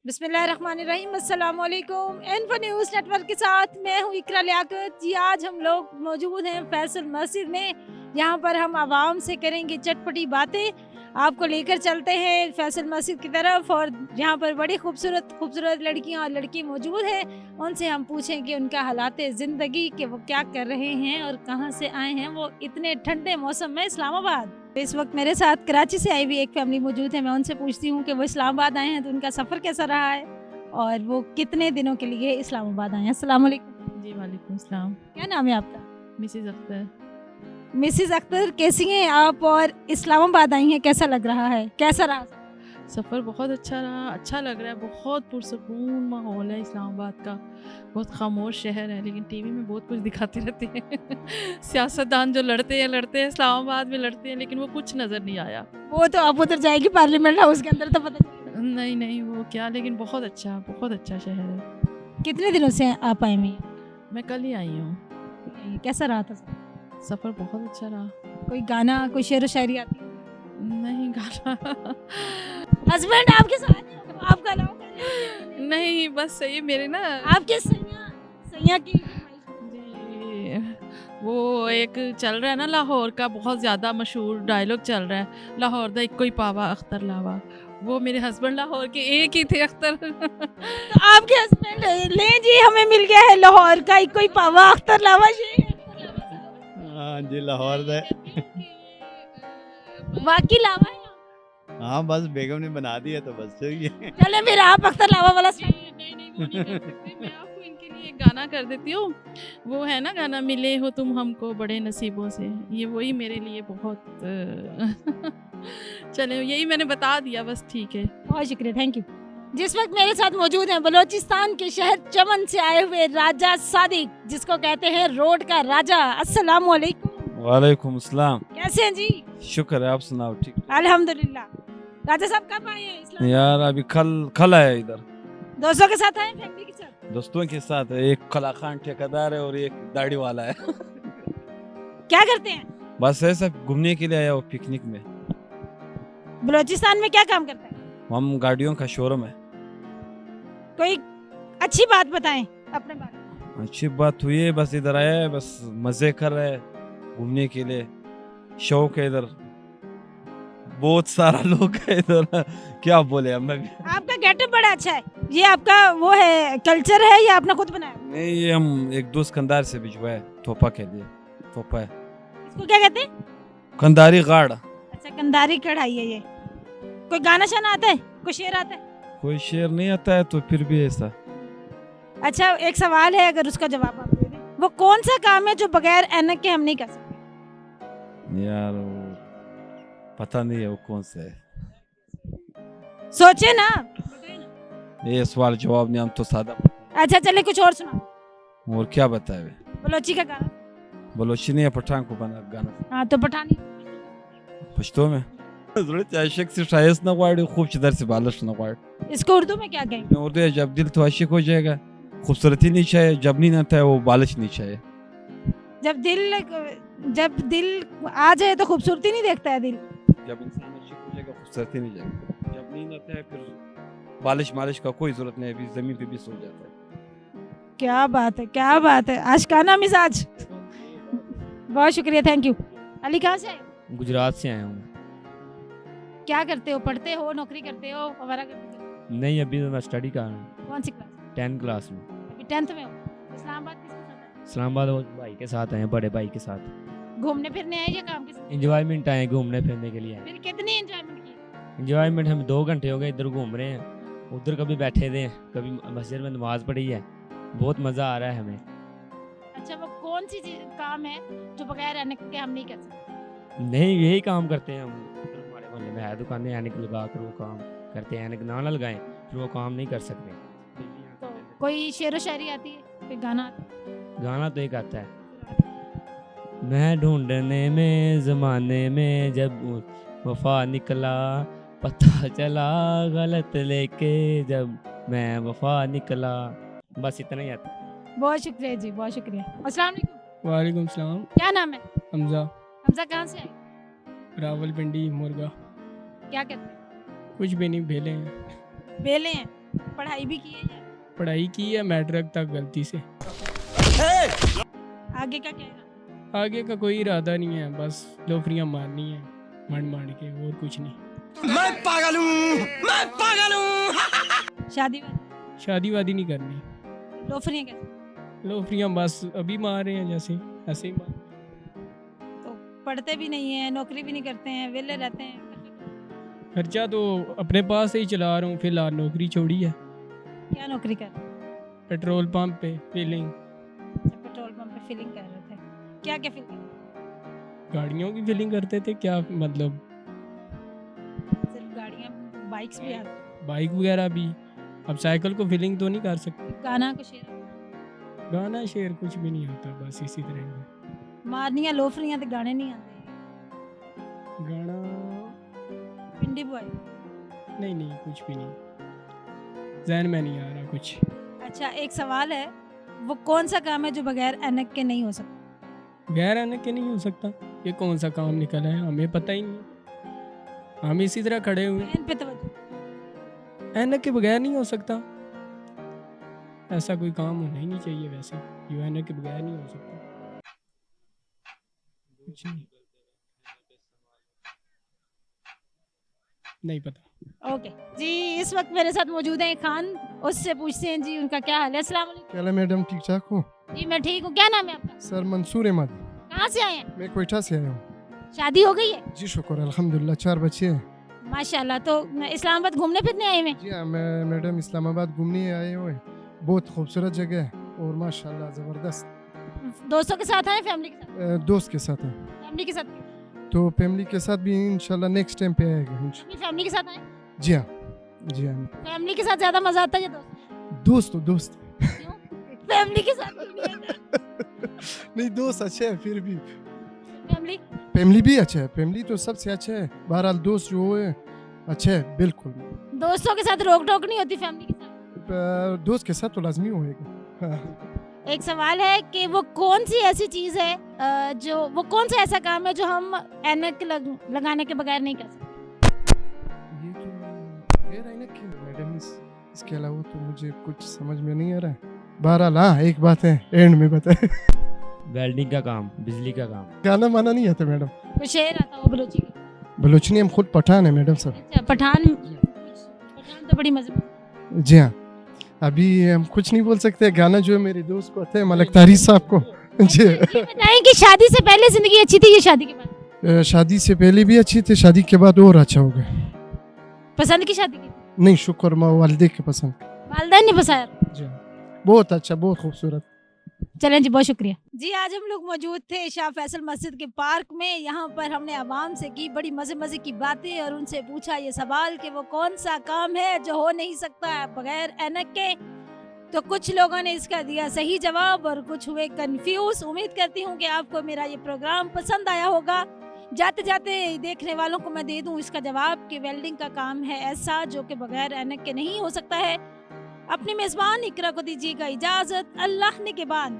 बिस्मिल्लाहिर्रहमानिर्रहीम, अस्सलाम वालेकुम। इन्फो न्यूज़ नेटवर्क के साथ मैं हूँ इकरा लियाकत। जी, आज हम लोग मौजूद हैं फैसल मस्जिद में। यहाँ पर हम आवाम से करेंगे चटपटी बातें। आपको लेकर चलते हैं फैसल मस्जिद की तरफ, और यहाँ पर बड़ी खूबसूरत खूबसूरत लड़कियाँ और लड़के मौजूद हैं। उनसे हम पूछेंगे उनका हालात ज़िंदगी कि वो क्या कर रहे हैं और कहाँ से आए हैं वो इतने ठंडे मौसम में इस्लामाबाद। इस वक्त मेरे साथ कराची से आई हुई एक फैमिली मौजूद है। मैं उनसे पूछती हूँ कि वो इस्लामाबाद आए हैं तो उनका सफ़र कैसा रहा है और वो कितने दिनों के लिए इस्लामाबाद आए हैं। अस्सलाम वालेकुम। जी, वालेकुम सलाम। क्या नाम है आपका? मिसेज़ अख्तर। मिसिज़ अख्तर, कैसी हैं आप और इस्लामाबाद आई हैं, कैसा लग रहा है, कैसा रहा? सफ़र बहुत अच्छा रहा, अच्छा लग रहा है, बहुत पुरसकून माहौल है इस्लामाबाद का, बहुत खामोश शहर है, लेकिन टीवी में बहुत कुछ दिखाते रहते हैं सियासतदान जो लड़ते हैं, इस्लामाबाद में लड़ते हैं, लेकिन वो कुछ नज़र नहीं आया। वो तो आप उधर जाएगी पार्लियामेंट हाउस के अंदर तो पता चलेगा। नहीं, नहीं, वो क्या, लेकिन बहुत अच्छा शहर है। कितने दिनों से आप आए हुए हैं? मैं कल ही आई हूँ। कैसा रहा था? सफ़र बहुत अच्छा रहा। कोई गाना, कोई शेर व शायरी आती है? नहीं गाना हस्बैंड आपके साथ हैं, तो आपका नाम नहीं, बस सही मेरे ना आपके सैया सैया की जी, वो एक चल रहा है ना लाहौर का बहुत ज़्यादा मशहूर डायलॉग चल रहा है, लाहौर दा इक्को ही पावा अख्तर लावा। वो मेरे हस्बैंड लाहौर के एक ही थे अख्तर तो आपके हस्बैंड लें जी, हमें मिल गया है लाहौर का एक कोई पावा अख्तर लावा जी। हाँ जी, लाहौर से। वाकई लावा है। हाँ, बस बेगम ने बना दिया तो बस सही है। चले फिर आप अख्तर लावा वाला नहीं, वो नहीं कर सकते। मैं आपको इनके लिए एक गाना कर देती हूँ। वो है ना गाना, मिले हो तुम हमको बड़े नसीबों से, ये वही मेरे लिए बहुत चले, यही मैंने बता दिया, बस ठीक है। बहुत शुक्रिया, थैंक यू। जिस वक्त मेरे साथ मौजूद हैं बलोचिस्तान के शहर चमन से आए हुए राजा सादिक, जिसको कहते हैं रोड का राजा। अस्सलाम वालेकुम। वालेकुम सलाम। कैसे हैं जी? शुक्र है, आप सुनाओ? ठीक अल्हम्दुलिल्लाह। राजा साहब कब आए हैं इस्लाम? यार, अभी कल आया इधर। दोस्तों के साथ आए, फैमिली के साथ? दोस्तों के साथ है, एक कला खान ठेकेदार है और एक दाढ़ी वाला है क्या करते हैं? बस ऐसा घूमने के लिए आया वो, पिकनिक में। बलोचिस्तान में क्या काम करते हैं? हम गाड़ियों का शोरूम है। कोई अच्छी बात बताएं अपने बारे में। अच्छी बात हुई है, बस इधर आया है, बस मजे कर रहे हैं घूमने के लिए। शौक है इधर, बहुत सारा लोग है इधर क्या बोले अब मैं भी। आपका गेटअप बड़ा अच्छा है। ये आपका वो है, कल्चर है या आपने खुद बनाया? नहीं, ये हम एक दोस्त कंधार से भिजवाए तोहफा के लिए। तोहफा है, इसको क्या कहते हैं? कंधारी गाड़। अच्छा, कंधारी कढ़ाई है ये। कोई गाना शाना आता है, कोई शेर आता है? कोई शेर नहीं आता है तो फिर भी ऐसा। अच्छा, एक सवाल है, अगर उसका जवाब आप दे दें। वो कौन सा काम है जो बगैर ऐनक के हम नहीं कर सकते? यार, वो पता नहीं है वो कौन सा है। सोचे ना। ये सवाल जवाब नहीं, हम तो सादा। अच्छा चले, कुछ और सुनाओ। और क्या बताए वे? बलोची का गाना। बलोची नहीं है, पठान को बना गाना हाँ तो पठानी। पश्तो में ज़रूरत आशिक से शायद ना वाड़ खूब चिदर से बालश ना वाड़। इसको उर्दू में क्या कहेंगे? उर्दू है, जब दिल तो आशिक हो जाएगा, खूबसूरती नहीं चाहिए, जब नहीं आता है वो बालश नहीं चाहिए। जब दिल आ जाए तो खूबसूरती नहीं देखता है दिल। जब इंसान आशिक हो जाएगा खूबसूरती नहीं जाएगी, जब नहीं आता है फिर बालिश मालिश का कोई जरूरत नहीं है, अभी जमीन पे भी सो जाता है। क्या बात है, क्या बात है, आशिकाना मिजाज। बहुत शुक्रिया, थैंक यू। अली कहाँ से आए? गुजरात से आया हूँ। क्या करते हो, पढ़ते हो, नौकरी करते हो, हमारा करते हो? नहीं, अभी तो मैं स्टडी कर रहा हूँ, कौन सी क्लास? 10th क्लास में। अभी 10th में हो। इस्लामाबाद किसके साथ आए? इस्लामाबाद वो भाई के साथ आए हैं, बड़े भाई के साथ। घूमने फिरने आए या काम के साथ? इंजॉयमेंट आए, घूमने फिरने के लिए आए। फिर कितनी एंजॉयमेंट की? इंजॉयमेंट हम 2 घंटे हो गए इधर घूम रहे हैं, उधर कभी बैठे थे, कभी मस्जिद में नमाज पढ़ी है, बहुत मज़ा आ रहा है हमें। अच्छा, वो कौन सी काम है जो बगैर ऐनक के हम नहीं कर सकते? नहीं, यही काम करते हैं हम। उधर हमारे मोहल्ले में है दुकानें, ऐनक लगा कर वो काम करते हैं, ऐनक ना लगाएं फिर वो काम नहीं कर सकते। तो कोई शेर व शायरी आती है, कोई गाना आता है? गाना तो एक आता है, मैं ढूंढने में ज़माने में जब वफा निकला, पता चला गलत लेके जब मैं वफा निकला। बस इतना ही आता है। बहुत शुक्रिया जी, बहुत शुक्रिया। अस्सलाम वालेकुम। वालेकुम सलाम। क्या नाम है? हमजा। हमजा, कहाँ से आए? रावलपिंडी मुर्गा। क्या कहते हैं? कुछ भी नहीं, भेले हैं। बेले हैं। पढ़ाई भी की है? पढ़ाई की है मैट्रिक तक गलती से। आगे का क्या है? आगे का कोई इरादा नहीं है, बस लोफरियाँ मारनी है मांड के, और कुछ नहीं। शादी शादी वादी नहीं करनी। लोफरियाँ कैसे? लोफरियाँ बस अभी मार रहे हैं जैसे, ऐसे ही मार। तो पढ़ते भी नहीं है, नौकरी भी नहीं करते हैं, वेले रहते हैं। खर्चा तो अपने पास से ही चला रहा हूँ फिलहाल, नौकरी छोड़ी है। क्या नौकरी कर रहे हैं? पेट्रोल पंप पे फिलिंग, पेट्रोल पंप पे फिलिंग कर रहे थे। क्या क्या फिलिंग? गाड़ियों की फिलिंग करते थे। क्या मतलब? सिर्फ गाड़ियाँ, बाइक्स भी आती? बाइक वगैरह भी। अब साइकिल को फिलिंग तो नहीं कर सकते। गाना को शेर गाना शेर कुछ भी नहीं आता, बस इसी तरह का। मारनियाँ लोफरियाँ तो गाने नहीं आते। गाना पिंडी बुआई? नहीं कुछ भी नहीं, जहन में नहीं आ रहा कुछ। अच्छा, एक सवाल है, वो कौन सा काम है जो बगैर ऐनक के नहीं हो सकता? गैर ऐनक के नहीं हो सकता। ये कौन सा काम निकला है, हमें पता ही नहीं। हम इसी तरह खड़े हुए हैं। ऐन पे तवज्जो। ऐनक के बगैर नहीं हो सकता। ऐसा कोई काम होना ही नहीं चाहिए वैसे, जो ऐनक के बगैर नहीं हो सकता। कुछ नहीं पता। ओके जी, इस वक्त मेरे साथ मौजूद हैं खान, उससे पूछते हैं जी उनका क्या हाल है। अस्सलाम वालेकुम। क्या हाल है मैडम, ठीक ठाक हो? जी मैं ठीक हूँ। क्या नाम है आपका? सर मंसूर अहमद, कहाँ से आए हैं? मैं कोयटा से आया हूँ। शादी हो गई है? जी शुक्र अल्हम्दुलिल्लाह, 4 बच्चे हैं। माशाल्लाह। तो इस्लामाबाद घूमने फिरने आए हैं? जी हाँ, मैं मैडम इस्लामाबाद घूमने आए हुए, बहुत खूबसूरत जगह है और माशाल्लाह ज़बरदस्त। दोस्तों के साथ आए, फैमिली के साथ? दोस्त के साथ हैं, फैमिली के साथ? तो फैमिली के साथ भी इंशाल्लाह नेक्स्ट टाइम पे आएगा। अपनी फैमिली के साथ आए? जी हाँ, जी हाँ। फैमिली के साथ ज्यादा मजा आता है या दोस्त? दोस्त तो दोस्त क्यों? फैमिली के साथ क्यों नहीं आता? नहीं, दोस्त अच्छे हैं फिर भी। फैमिली? फैमिली भी अच्छा है, फैमिली तो सबसे अच्छा है। बहरहाल दोस्त जो है अच्छे है बिल्कुल। दोस्तों के साथ रोक टोक नहीं होती फैमिली के साथ? दोस्त के साथ तो लाजमी होएगा। हाँ। एक सवाल है कि वो कौन सी ऐसी चीज है वो कौन सा ऐसा काम है जो हम ऐनक लगाने के बगैर नहीं कर सकते? ये तो गैर ऐनक की मैडम, इसके अलावा तो मुझे कुछ समझ में नहीं आ रहा है। बहरहाल हाँ, एक बात है एंड में बताए। वेल्डिंग का काम, बिजली का काम। गाना माना नहीं आता मैडम? कोई शेर आता हो बलोची का? बलोचनी हम खुद पठान है मैडम साहब। अच्छा, पठान तो बड़ी मजे। जी हाँ, अभी हम कुछ नहीं बोल सकते। गाना जो है मेरे दोस्त को आता है, मलक तारी साहब को। जी बताएं कि शादी से पहले जिंदगी अच्छी थी या शादी के बाद? शादी से पहले भी अच्छी थी, शादी के बाद और अच्छा हो गया। पसंद की शादी की? नहीं शुक्र, माँ वालदे के पसंद। वालदैन ने बसाया? जी बहुत अच्छा, बहुत खूबसूरत। चलें जी, बहुत शुक्रिया जी। आज हम लोग मौजूद थे शाह फैसल मस्जिद के पार्क में। यहाँ पर हमने आवाम से की बड़ी मज़े की बातें और उनसे पूछा ये सवाल कि वो कौन सा काम है जो हो नहीं सकता बगैर ऐनक के। तो कुछ लोगों ने इसका दिया सही जवाब और कुछ हुए कंफ्यूज। उम्मीद करती हूँ कि आपको मेरा ये प्रोग्राम पसंद आया होगा। जाते जाते देखने वालों को मैं दे दूँ इसका जवाब कि वेल्डिंग का काम है ऐसा जो कि बगैर ऐनक के नहीं हो सकता है। अपनी मेज़बान इकरा को दीजिएगा इजाज़त। अल्लाह निगहबान।